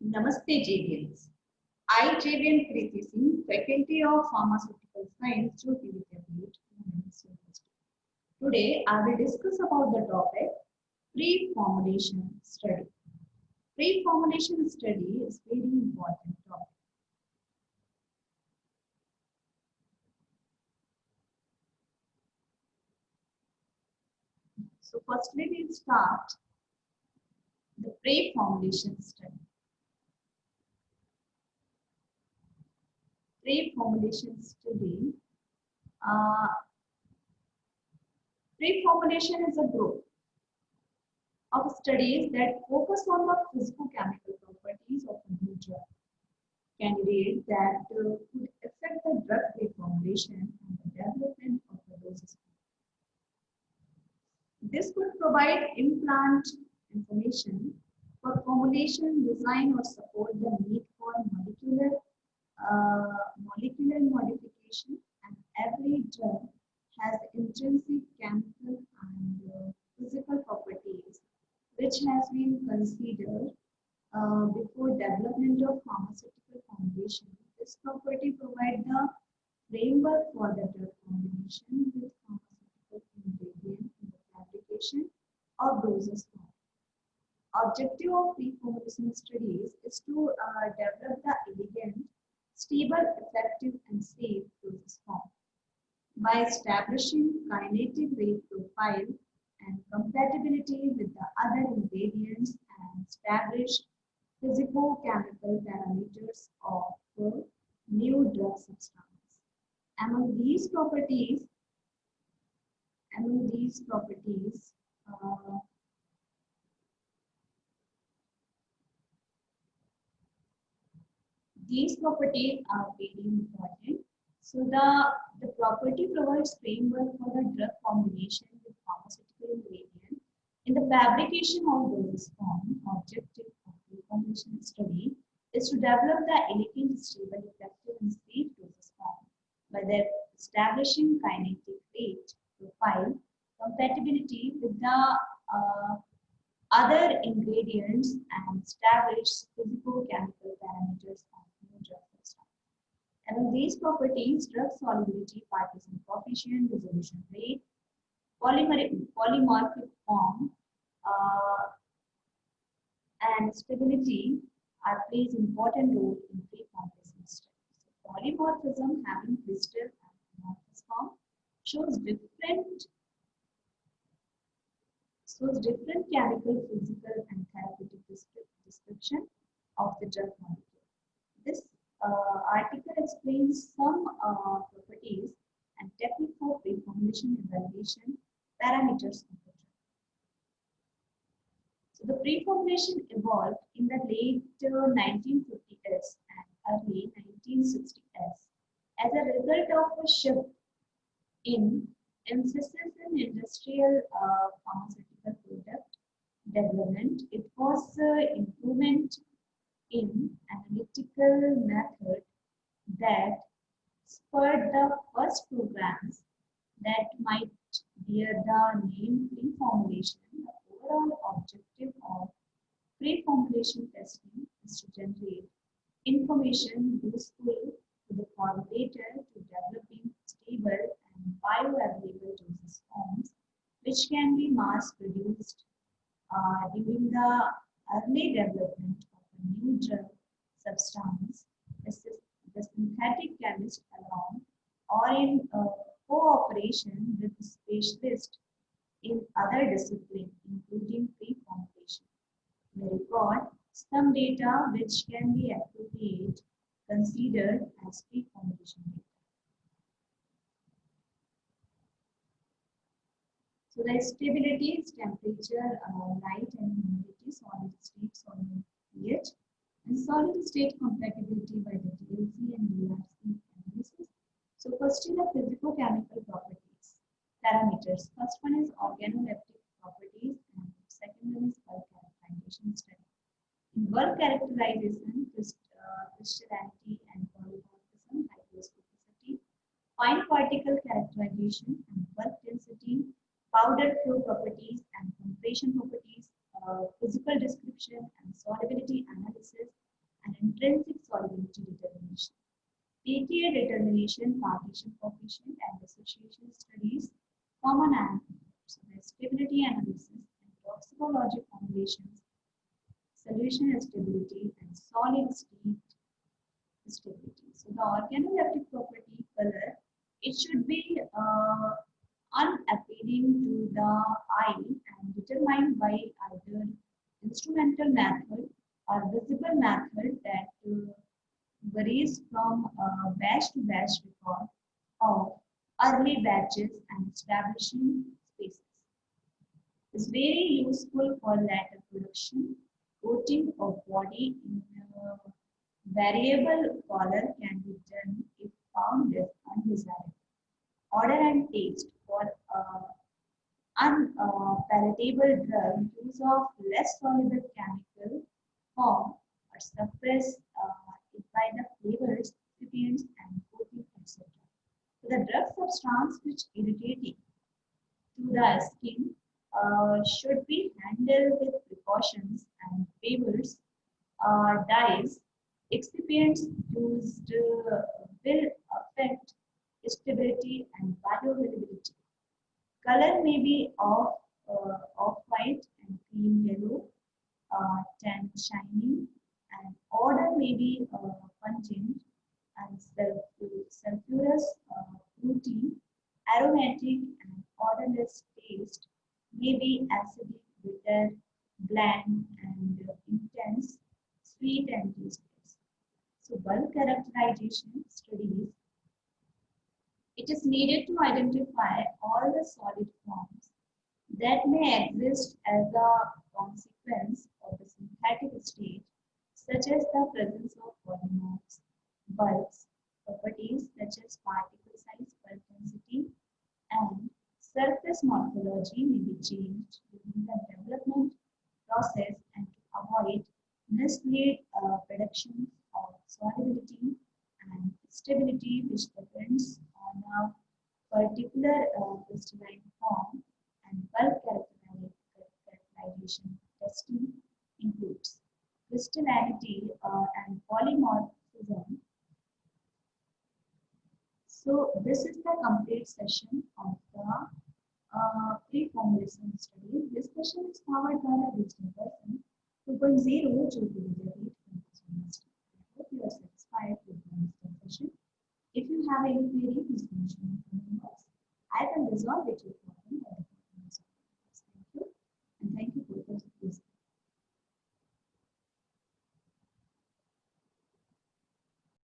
Namaste JVMs. I JVM Preeti Singh, Faculty of Pharmaceutical Science, JVWU-Preformulation Study. Today I will discuss about the topic Preformulation Study. Preformulation study is very important topic. So firstly we'll start the preformulation study. Preformulation study. Preformulation is a group of studies that focus on the physicochemical properties of a new drug candidate that could affect the drug preformulation and the development of the doses. This could provide implant information for formulation design or support the need for molecular modification, and every drug has intrinsic chemical and physical properties which has been considered before development of pharmaceutical formulation. This property provides the framework for the drug combination with pharmaceutical ingredient in the fabrication of doses form. Objective of preformulation studies is to develop the elegant, stable, effective, and safe doses form by establishing kinetic rate profile and compatibility with the other ingredients and establish physicochemical parameters of new drug substance. Among these properties, uh, these properties are very important. So the property provides framework for the drug combination with pharmaceutical ingredient. In the fabrication of dosage form, objective of the formulation study is to develop the elegant, stable, effective, and safe dosage form by their establishing kinetic rate profile compatibility with the other ingredients and establish physicochemical parameters of new drug substance. Among these properties, drug solubility, partition coefficient, dissolution rate, polymorphic form, uh, and stability are plays important role in preformulation studies. So polymorphism having crystal and amorphous form shows different chemical, physical, and therapeutic description of the drug molecule. This article explains some properties and technique for preformulation evaluation parameters of the drug. So the preformulation evolved in the late 1950s and early 1960s as a result of a shift in emphasis in industrial pharmaceutical product development. It was improvement in analytical method that spurred the first programs that might bear the name preformulation. The overall objective of preformulation testing is to generate information useful to the formulator to developing stable and bioavailable dosage forms which can be mass produced during the early development of a new drug substance. The synthetic chemist alone or in cooperation with specialists in other disciplines, including pre-formulation, may record some data which can be appropriate considered as pre-formulation data. So the stability is temperature, light and humidity, solid state, solid pH, and solid state compatibility by the DLC and DRC analysis. So first is the physicochemical properties, parameters. First one is organoleptic properties and second one is bulk characterization study. In bulk characterization, crystallinity and polymorphism, hygroscopicity, fine particle characterization and bulk density, powder flow properties and compression properties, physical description and solubility analysis, and intrinsic solubility determination. pKa determination, partition coefficient, and dissociation studies, common analysis, stability analysis, and toxicology formulations, solution stability, and solid state stability. So the organoleptic property color, it should be unappealing to the eye and determined by either instrumental method or visible method that varies from batch to batch record of early batches and establishing spaces. It's very useful for later production. Coating of body in variable color can be done if found undesirable. Order and taste for unpalatable drug, use of less soluble chemical form or suppress it by the flavors, excipients, and coating, etc. So the drug substance which irritating to the skin should be handled with precautions and flavors, dyes, excipients used will affect stability and bioavailability. Color may be off-white and cream yellow, tan shiny, and odor may be pungent and sulfurous, fruity, aromatic, and odorless taste may be acidic, bitter, bland, and intense, sweet, and tasteless. So bulk characterization studies, it is needed to identify all the solid forms that may exist as a consequence of the synthetic state, such as the presence of polymorphs, bulks, properties such as particle size, bulk density, and surface morphology may be changed during the development process and to avoid mislead predictions of solubility and stability which depends on a particular crystalline form, and bulk characterization testing includes crystallinity and polymorphism. So this is the complete session of the pre-formulation study. This session is powered by the digital version 2.0 JVWU-Preformulation Study. I hope you are satisfied with the session. If you have any query,